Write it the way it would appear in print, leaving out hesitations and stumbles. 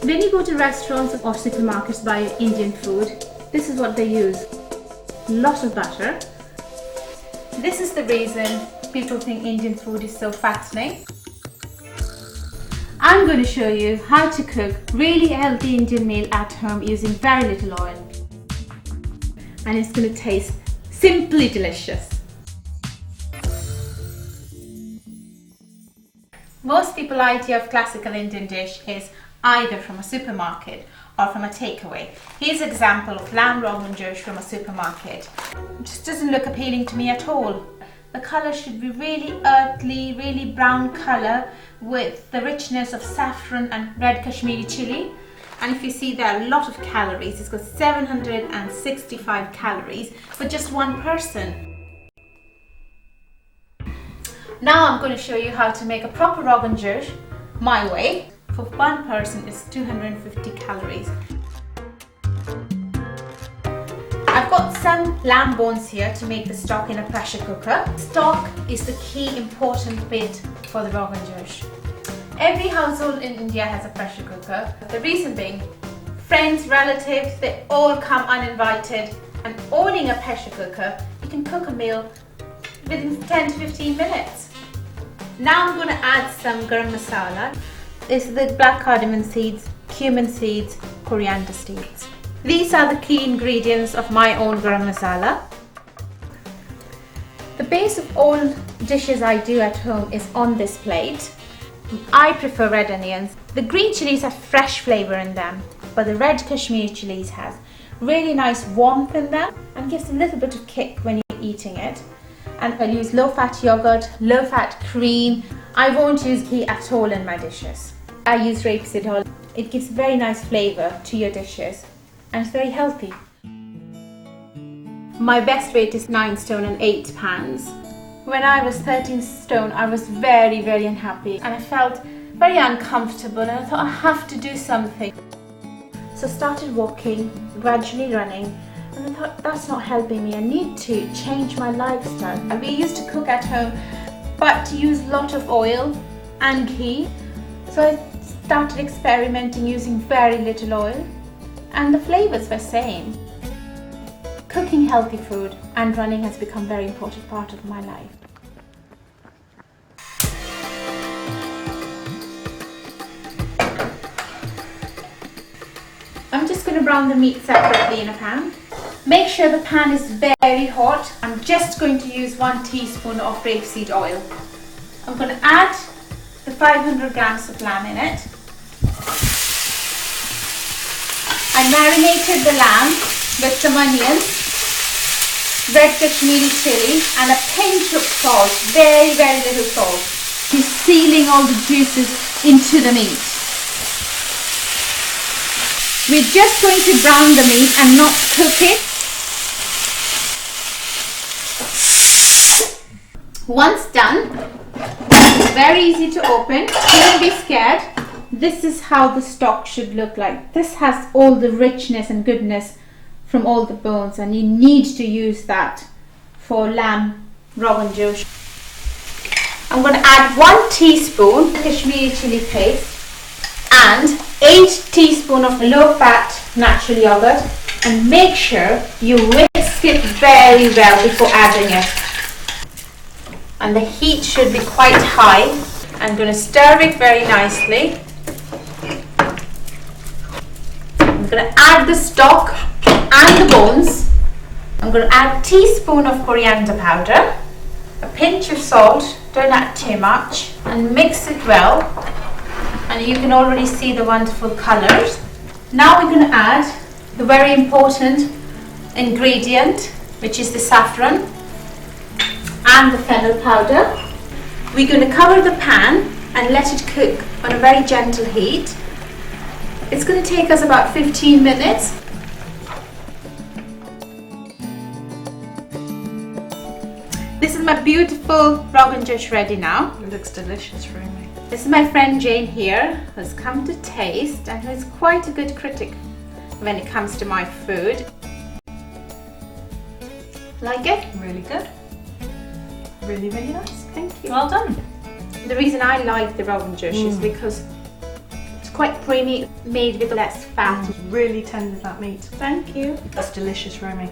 When you go to restaurants or supermarkets to buy Indian food, this is what they use. Lot of butter. This is the reason people think Indian food is so fattening. I'm going to show you how to cook really healthy Indian meal at home using very little oil. And it's going to taste simply delicious. Most people's idea of classical Indian dish is either from a supermarket or from a takeaway. Here's an example of lamb Rogan Josh from a supermarket. It just doesn't look appealing to me at all. The colour should be really earthly, really brown colour with the richness of saffron and red Kashmiri chili. And if you see, there are a lot of calories. It's got 765 calories for just one person. Now I'm going to show you how to make a proper Rogan Josh my way. For one person, it's 250 calories. I've got some lamb bones here to make the stock in a pressure cooker. Stock is the key important bit for the Rogan Josh. Every household in India has a pressure cooker. The reason being, friends, relatives, they all come uninvited, and owning a pressure cooker, you can cook a meal within 10 to 15 minutes. Now I'm going to add some garam masala. This is the black cardamom seeds, cumin seeds, coriander seeds. These are the key ingredients of my own garam masala. The base of all dishes I do at home is on this plate. I prefer red onions. The green chilies have fresh flavour in them, but the red Kashmiri chilies has really nice warmth in them and gives a little bit of kick when you're eating it. And I'll use low-fat yogurt, low-fat cream. I won't use ghee at all in my dishes. I use rapeseed oil. It gives very nice flavour to your dishes and it's very healthy. My best weight is 9 stone and 8 pounds. When I was 13 stone, I was very, very unhappy and I felt very uncomfortable and I thought I have to do something. So I started walking, gradually running, and I thought that's not helping me. I need to change my lifestyle. We used to cook at home but to use a lot of oil and ghee. So I started experimenting using very little oil and the flavours were same. Cooking healthy food and running has become a very important part of my life. I'm just going to brown the meat separately in a pan. Make sure the pan is very hot. I'm just going to use 1 teaspoon of rapeseed oil. I'm going to add the 500 grams of lamb in it. I marinated the lamb with some onions, red Kashmiri chili and a pinch of salt, very, very little salt. He's sealing all the juices into the meat. We're just going to brown the meat and not cook it. Once done, very easy to open, don't be scared. This is how the stock should look like. This has all the richness and goodness from all the bones and you need to use that for lamb Rogan Josh. I'm going to add 1 teaspoon Kashmiri chili paste and 8 teaspoons of low-fat natural yogurt and make sure you whisk it very well before adding it. And the heat should be quite high. I'm going to stir it very nicely. I'm going to add the stock and the bones. I'm going to add a teaspoon of coriander powder, a pinch of salt, don't add too much, and mix it well. And you can already see the wonderful colours. Now we're going to add the very important ingredient, which is the saffron and the fennel powder. We're going to cover the pan and let it cook on a very gentle heat. It's going to take us about 15 minutes. This is my beautiful Rogan Josh ready now. It looks delicious, Romy. This is my friend Jane here, who's come to taste and who's quite a good critic when it comes to my food. Like it? Really good. Really, really nice. Thank you. Well done. The reason I like the Rogan Josh is because it's quite creamy, made with less fat. Really tender, that meat. Thank you. That's delicious, Romy.